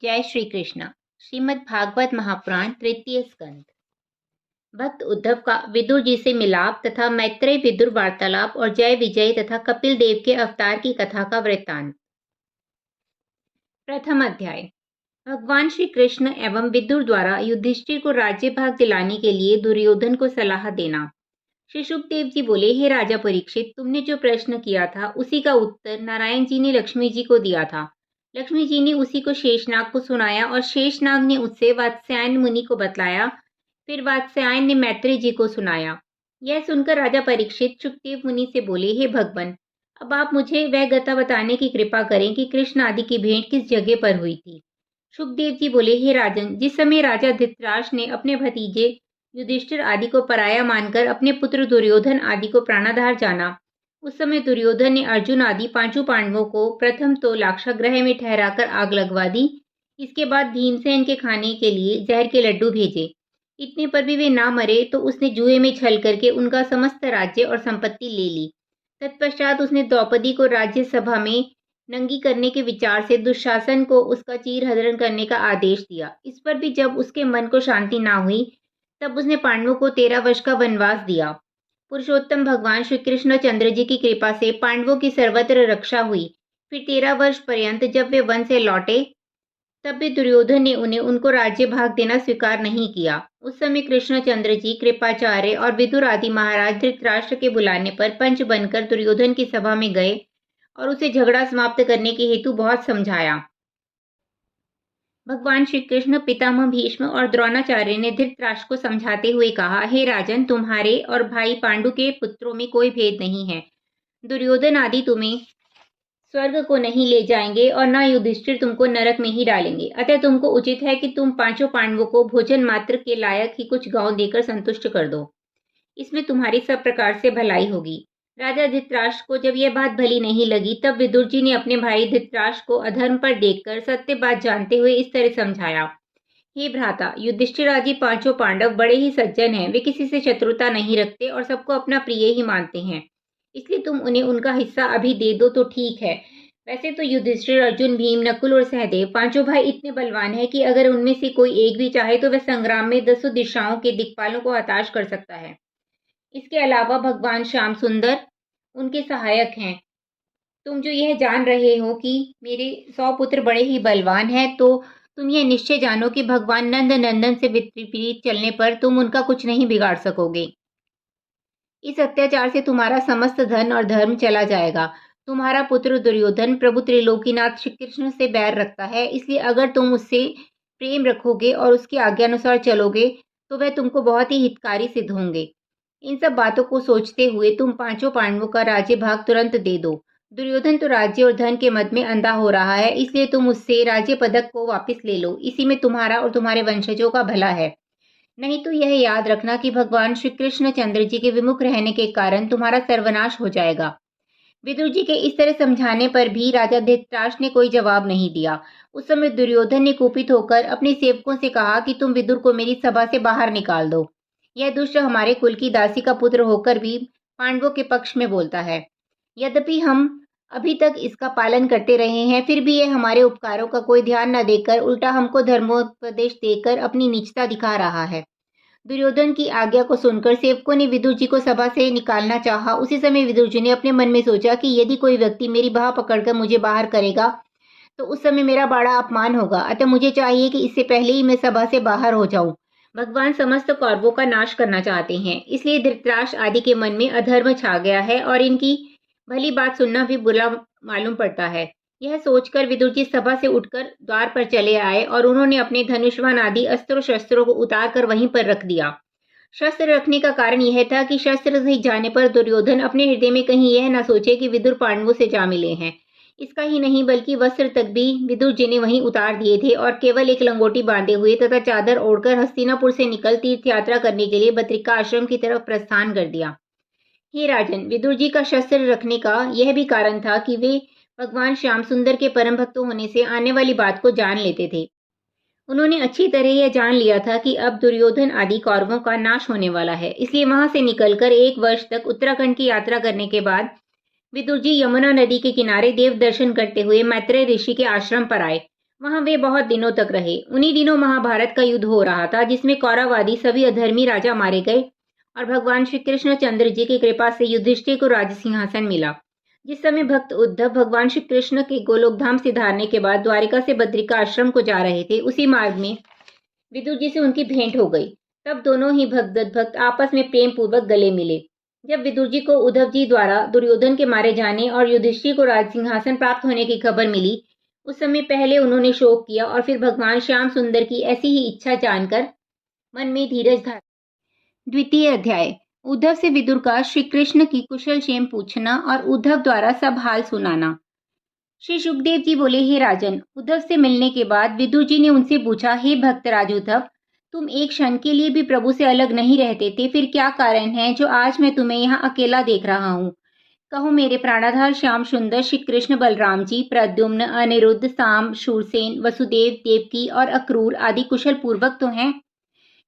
जय श्री कृष्ण। श्रीमद् भागवत महापुराण तृतीय स्कंद। भक्त उद्धव का विदुर जी से मिलाप तथा मैत्रेय विदुर वार्तालाप और जय विजय तथा कपिल देव के अवतार की कथा का वृत्तांत। प्रथम अध्याय। भगवान श्री कृष्ण एवं विदुर द्वारा युधिष्ठिर को राज्य भाग दिलाने के लिए दुर्योधन को सलाह देना। श्री शुकदेव जी बोले, हे राजा परीक्षित, तुमने जो प्रश्न किया था उसी का उत्तर नारायण जी ने लक्ष्मी जी को दिया था। लक्ष्मी जी ने उसी को शेषनाग को सुनाया और शेषनाग ने उससे वात्स्यायन मुनि को बतलाया। फिर वात्स्यायन ने मैत्रेय जी को सुनाया। यह सुनकर राजा परीक्षित शुकदेव मुनि से बोले, हे भगवान, अब आप मुझे वह गता बताने की कृपा करें कि कृष्ण आदि की भेंट किस जगह पर हुई थी। शुकदेव जी बोले, हे राजन, जिस समय राजा धृतराष्ट्र ने अपने भतीजे युधिष्ठिर आदि को पराया मानकर अपने पुत्र दुर्योधन आदि को प्राणाधार जाना, उस समय दुर्योधन ने अर्जुन आदि पांचों पांडवों को प्रथम तो लाक्षागृह में ठहराकर आग लगवा दी। इसके बाद भीमसेन के खाने के लिए जहर के लड्डू भेजे। इतने पर भी वे ना मरे तो उसने जुए में छल करके उनका समस्त राज्य और संपत्ति ले ली। तत्पश्चात उसने द्रौपदी को राज्यसभा में नंगी करने के विचार से दुशासन को उसका चीरहरण करने का आदेश दिया। इस पर भी जब उसके मन को शांति ना हुई तब उसने पांडवों को 13 वर्ष का वनवास दिया। पुरुषोत्तम भगवान श्री कृष्ण चंद्र जी की कृपा से पांडवों की सर्वत्र रक्षा हुई। फिर 13 वर्ष पर्यंत जब वे वन से लौटे तब भी दुर्योधन ने उनको राज्य भाग देना स्वीकार नहीं किया। उस समय कृष्णचंद्र जी, कृपाचार्य और विदुर आदि महाराज धृतराष्ट्र के बुलाने पर पंच बनकर दुर्योधन की सभा में गए और उसे झगड़ा समाप्त करने के हेतु बहुत समझाया। भगवान श्री कृष्ण, पितामह भीष्म और द्रोणाचार्य ने धृतराष्ट्र को समझाते हुए कहा, हे राजन, तुम्हारे और भाई पांडु के पुत्रों में कोई भेद नहीं है। दुर्योधन आदि तुम्हें स्वर्ग को नहीं ले जाएंगे और न युधिष्ठिर तुमको नरक में ही डालेंगे। अतः तुमको उचित है कि तुम पांचों पांडवों को भोजन मात्र के लायक ही कुछ गांव देकर संतुष्ट कर दो। इसमें तुम्हारी सब प्रकार से भलाई होगी। राजा धृतराष्ट्र को जब यह बात भली नहीं लगी तब विदुर जी ने अपने भाई धृतराष्ट्र को अधर्म पर देखकर सत्य बात जानते हुए इस तरह समझाया, हे भ्राता, युधिष्ठिर आदि पांचों पांडव बड़े ही सज्जन हैं। वे किसी से शत्रुता नहीं रखते और सबको अपना प्रिय ही मानते हैं। इसलिए तुम उन्हें उनका हिस्सा अभी दे दो तो ठीक है। वैसे तो युधिष्ठिर, अर्जुन, भीम, नकुल और सहदेव पांचों भाई इतने बलवान हैं कि अगर उनमें से कोई एक भी चाहे तो वह संग्राम में 10 दिशाओं के दिक्पालों को हताश कर सकता है। इसके अलावा भगवान श्याम सुंदर उनके सहायक हैं। तुम जो यह जान रहे हो कि मेरे 100 पुत्र बड़े ही बलवान हैं, तो तुम यह निश्चय जानो कि भगवान नंद नंदन से विपरीत चलने पर तुम उनका कुछ नहीं बिगाड़ सकोगे। इस अत्याचार से तुम्हारा समस्त धन और धर्म चला जाएगा। तुम्हारा पुत्र दुर्योधन प्रभु त्रिलोकीनाथ श्री कृष्ण से बैर रखता है, इसलिए अगर तुम उससे प्रेम रखोगे और उसकी आज्ञानुसार चलोगे तो वह तुमको बहुत ही हितकारी सिद्ध होंगे। इन सब बातों को सोचते हुए तुम पांचों पांडवों का राज्य भाग तुरंत दे दो। दुर्योधन तो राज्य और धन के मद में अंधा हो रहा है, इसलिए तुम उससे राज्य पदक को वापस ले लो। इसी में तुम्हारा और तुम्हारे वंशजों का भला है। नहीं तो यह याद रखना कि भगवान श्री कृष्ण चंद्र जी के विमुख रहने के कारण तुम्हारा सर्वनाश हो जाएगा। विदुर जी के इस तरह समझाने पर भी राजा धृतराष्ट्र ने कोई जवाब नहीं दिया। उस समय दुर्योधन ने कुपित होकर अपने सेवकों से कहा कि तुम विदुर को मेरी सभा से बाहर निकाल दो। यह दुष्ट हमारे कुल की दासी का पुत्र होकर भी पांडवों के पक्ष में बोलता है। यद्यपि हम अभी तक इसका पालन करते रहे हैं, फिर भी यह हमारे उपकारों का कोई ध्यान न देकर उल्टा हमको धर्मोपदेश देकर अपनी नीचता दिखा रहा है। दुर्योधन की आज्ञा को सुनकर सेवकों ने विदुर जी को सभा से निकालना चाहा। उसी समय विदुर जी ने अपने मन में सोचा कि यदि कोई व्यक्ति मेरी बाह पकड़कर मुझे बाहर करेगा तो उस समय मेरा बड़ा अपमान होगा। अतः मुझे चाहिए कि इससे पहले ही मैं सभा से बाहर हो जाऊं। भगवान समस्त कौरवों का नाश करना चाहते हैं, इसलिए धृतराष्ट्र आदि के मन में अधर्म छा गया है और इनकी भली बात सुनना भी बुरा मालूम पड़ता है। यह सोचकर विदुर जी सभा से उठकर द्वार पर चले आए और उन्होंने अपने धनुष्वान आदि अस्त्रों शस्त्रों को उतार कर वहीं पर रख दिया। शस्त्र रखने का कारण यह था कि शस्त्र से जाने पर दुर्योधन अपने हृदय में कहीं यह न सोचे कि विदुर पांडवों से जा मिले हैं। इसका ही नहीं बल्कि वस्त्र तक भी विदुर जी ने वहीं उतार दिए थे और केवल एक लंगोटी बांधे हुए तथा चादर ओढ़कर हस्तिनापुर से निकल तीर्थ यात्रा करने के लिए बद्रिका आश्रम की तरफ प्रस्थान कर दिया। हे राजन, विदुर जी का शस्त्र रखने का यह भी कारण था कि वे भगवान श्याम सुंदर के परम भक्त होने से आने वाली बात को जान लेते थे। उन्होंने अच्छी तरह यह जान लिया था कि अब दुर्योधन आदि कौरवों का नाश होने वाला है, इसलिए वहां से निकलकर 1 वर्ष तक उत्तराखंड की यात्रा करने के बाद विदुर जी यमुना नदी के किनारे देव दर्शन करते हुए मैत्रेय ऋषि के आश्रम पर आए। वहां वे बहुत दिनों तक रहे। उन्हीं दिनों महाभारत का युद्ध हो रहा था, जिसमें कौरववादी सभी अधर्मी राजा मारे गए और भगवान श्री कृष्ण चंद्र जी की कृपा से युधिष्ठिर को राज सिंहासन मिला। जिस समय भक्त उद्धव भगवान श्री कृष्ण के गोलोकधाम से धारने के बाद द्वारिका से बद्रिका आश्रम को जा रहे थे, उसी मार्ग में विदुर जी से उनकी भेंट हो गई। तब दोनों ही भक्त आपस में प्रेम पूर्वक गले मिले। जब विदुर जी को उद्धव जी द्वारा दुर्योधन के मारे जाने और युधिष्ठिर को राज सिंहासन प्राप्त होने की खबर मिली, उस समय पहले उन्होंने शोक किया और फिर भगवान श्याम सुंदर की ऐसी ही इच्छा जानकर मन में धीरज धारा। द्वितीय अध्याय। उद्धव से विदुर का श्री कृष्ण की कुशल क्षेम पूछना और उद्धव द्वारा सब हाल सुनाना। श्री सुखदेव जी बोले, हे राजन, उद्धव से मिलने के बाद विदुर जी ने उनसे पूछा, हे भक्तराज उद्धव, तुम एक क्षण के लिए भी प्रभु से अलग नहीं रहते थे, फिर क्या कारण है जो आज मैं तुम्हें यहाँ अकेला देख रहा हूँ? कहो मेरे प्राणाधार श्याम सुंदर श्री कृष्ण बलराम जी, प्रद्युम्न, अनिरुद्ध, साम, शूरसेन, वसुदेव, देवकी और अक्रूर आदि कुशल पूर्वक तो हैं।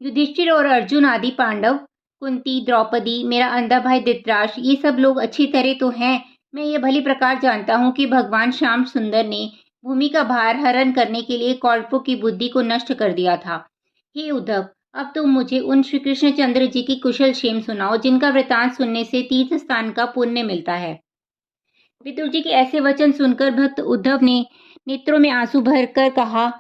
युधिष्ठिर और अर्जुन आदि पांडव, कुंती, द्रौपदी, मेरा अंधा भाई धृतराष्ट्र, ये सब लोग अच्छी तरह तो हैं। मैं ये भली प्रकार जानता हूँ कि भगवान श्याम सुंदर ने भूमि का भार हरण करने के लिए कौरवों की बुद्धि को नष्ट कर दिया था। हे उद्धव, अब तुम मुझे उन श्री कृष्ण चंद्र जी की कुशल क्षेम सुनाओ, जिनका वृतांत सुनने से तीर्थ स्थान का पुण्य मिलता है। विदुर जी के ऐसे वचन सुनकर भक्त उद्धव ने नेत्रों में आंसू भरकर कहा,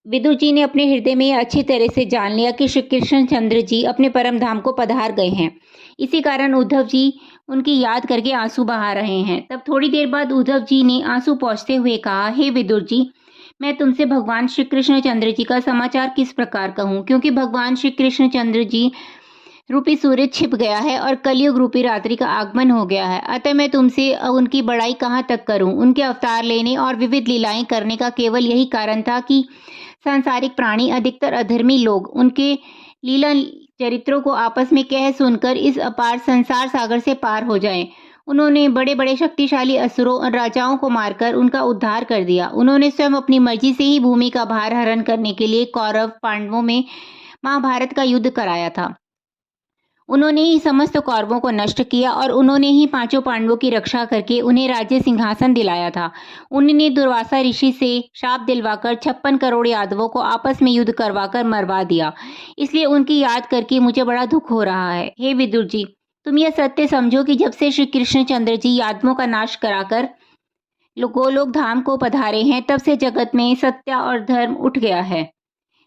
विदुर जी ने अपने हृदय में अच्छी तरह से जान लिया कि श्री कृष्ण चंद्र जी अपने परम धाम को पधार गए हैं। इसी कारण उद्धव जी उनकी याद करके आंसू बहा रहे हैं। तब थोड़ी देर बाद उद्धव जी ने आंसू पोंछते हुए कहा, हे विदुर जी, मैं तुमसे भगवान श्री कृष्ण चंद्र जी का समाचार किस प्रकार कहूँ, क्योंकि भगवान श्री कृष्ण चंद्र जी रूपी सूर्य छिप गया है और कलयुग रूपी रात्रि का आगमन हो गया है। अतः मैं तुमसे उनकी बड़ाई कहाँ तक करूं। उनके अवतार लेने और विविध लीलाएं करने का केवल यही कारण था कि सांसारिक प्राणी, अधिकतर अधर्मी लोग, उनके लीला चरित्रों को आपस में कह सुनकर इस अपार संसार सागर से पार हो जाएं। उन्होंने बड़े बड़े शक्तिशाली असुरों और राजाओं को मारकर उनका उद्धार कर दिया। उन्होंने स्वयं अपनी मर्जी से ही भूमि का भार हरण करने के लिए कौरव पांडवों में महाभारत का युद्ध कराया था। उन्होंने ही समस्त कौरवों को नष्ट किया और उन्होंने ही पांचों पांडवों की रक्षा करके उन्हें राज्य सिंहासन दिलाया था। उन्होंने दुर्वासा ऋषि से शाप दिलवाकर 56 करोड़ यादवों को आपस में युद्ध करवाकर मरवा दिया। इसलिए उनकी याद करके मुझे बड़ा दुख हो रहा है। हे विदुर जी, तुम यह सत्य समझो कि जब से श्री कृष्ण चंद्र जी यादवों का नाश कराकर गोलोक धाम को पधारे हैं, तब से जगत में सत्य और धर्म उठ गया है।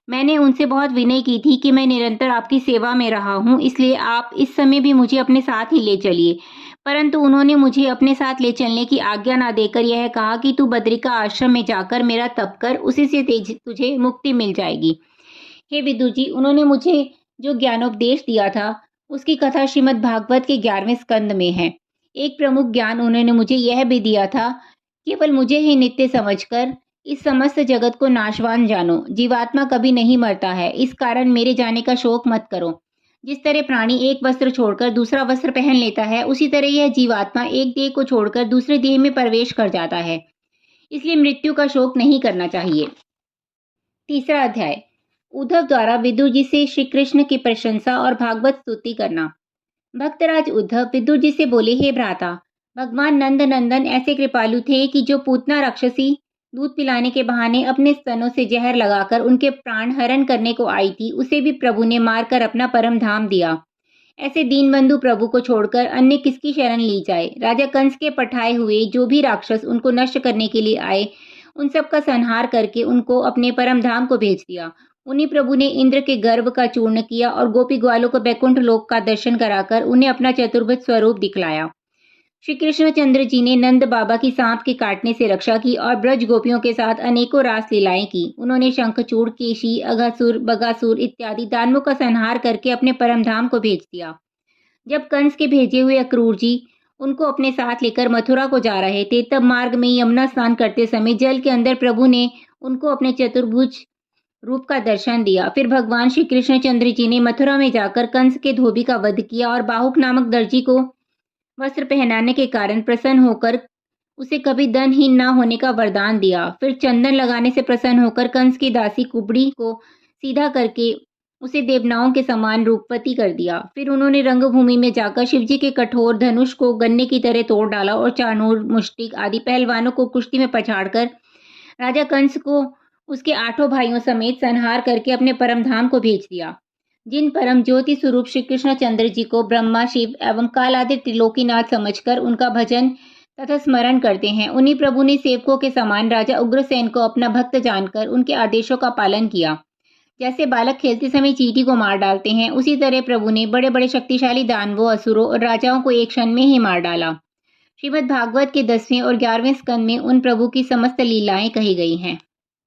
मैंने उनसे बहुत विनय की थी कि मैं निरंतर आपकी सेवा में रहा हूँ, इसलिए आप इस समय भी मुझे अपने साथ ही ले चलिए। परंतु उन्होंने मुझे अपने साथ ले चलने की आज्ञा न देकर यह कहा कि तू बद्रिका आश्रम में जाकर मेरा तप कर, उसी से तुझे मुक्ति मिल जाएगी। हे विदुर जी, उन्होंने मुझे जो ज्ञानोपदेश दिया था, उसकी कथा श्रीमद् भागवत के 11वें स्कंद में है। एक प्रमुख ज्ञान उन्होंने मुझे यह भी दिया था, केवल मुझे ही नित्य समझकर इस समस्त जगत को नाशवान जानो। जीवात्मा कभी नहीं मरता है, इस कारण मेरे जाने का शोक मत करो। जिस तरह प्राणी एक वस्त्र छोड़कर दूसरा वस्त्र पहन लेता है, उसी तरह यह जीवात्मा एक देह को छोड़कर दूसरे देह में प्रवेश कर जाता है। इसलिए मृत्यु का शोक नहीं करना चाहिए। तीसरा अध्याय। उद्धव द्वारा विदुर जी से श्री कृष्ण की प्रशंसा और भागवत स्तुति करना। भक्तराज उद्धव विदुर जी से बोले, हे भ्राता, भगवान नंद नंदन ऐसे कृपालु थे कि जो पूतना राक्षसी दूध पिलाने के बहाने अपने स्तनों से जहर लगाकर उनके प्राण हरण करने को आई थी, उसे भी प्रभु ने मारकर अपना परम धाम दिया। ऐसे दीनबंधु प्रभु को छोड़कर अन्य किसकी शरण ली जाए। राजा कंस के पठाए हुए जो भी राक्षस उनको नष्ट करने के लिए आए, उन सब का संहार करके उनको अपने परम धाम को भेज दिया। उन्हीं प्रभु ने इंद्र के गर्भ का चूर्ण किया और गोपी ग्वालों को बैकुंठ लोक का दर्शन कराकर उन्हें अपना चतुर्भुज स्वरूप दिखलाया। श्री कृष्ण चंद्र जी ने नंद बाबा की सांप के काटने से रक्षा की और ब्रज गोपियों के साथ अनेकों रास लीलाएं की। उन्होंने शंखचूड़, केशी, अघासुर, बगासुर इत्यादि दानवों का संहार करके अपने परम धाम को भेज दिया। जब कंस के भेजे हुए अक्रूर जी उनको अपने साथ लेकर मथुरा को जा रहे थे, तब मार्ग में यमुना स्नान करते समय जल के अंदर प्रभु ने उनको अपने चतुर्भुज रूप का दर्शन दिया। फिर भगवान श्री कृष्ण चंद्र जी ने मथुरा में जाकर कंस के धोबी का वध किया और बाहुक नामक दर्जी को वस्त्र पहनाने के कारण प्रसन्न होकर उसे कभी धनहीन न होने का वरदान दिया। फिर चंदन लगाने से प्रसन्न होकर कंस की दासी कुबड़ी को सीधा करके उसे देवनाओं के समान रूपवती कर दिया। फिर उन्होंने रंगभूमि में जाकर शिवजी के कठोर धनुष को गन्ने की तरह तोड़ डाला और चाणूर, मुष्टिक आदि पहलवानों को कुश्ती में पछाड़कर राजा कंस को उसके 8 भाइयों समेत संहार करके अपने परम धाम को भेज दिया। जिन परम ज्योति स्वरूप श्री कृष्णचंद्र जी को ब्रह्मा, शिव एवं काल आदि त्रिलोकीनाथ समझकर उनका भजन तथा स्मरण करते हैं, उन्हीं प्रभु ने सेवकों के समान राजा उग्रसेन को अपना भक्त जानकर उनके आदेशों का पालन किया। जैसे बालक खेलते समय चींटी को मार डालते हैं, उसी तरह प्रभु ने बड़े बड़े शक्तिशाली दानवों, असुरों और राजाओं को एक क्षण में ही मार डाला। श्रीमद् भागवत के 10वें और 11वें स्कंद में उन प्रभु की समस्त लीलाएं कही गई हैं।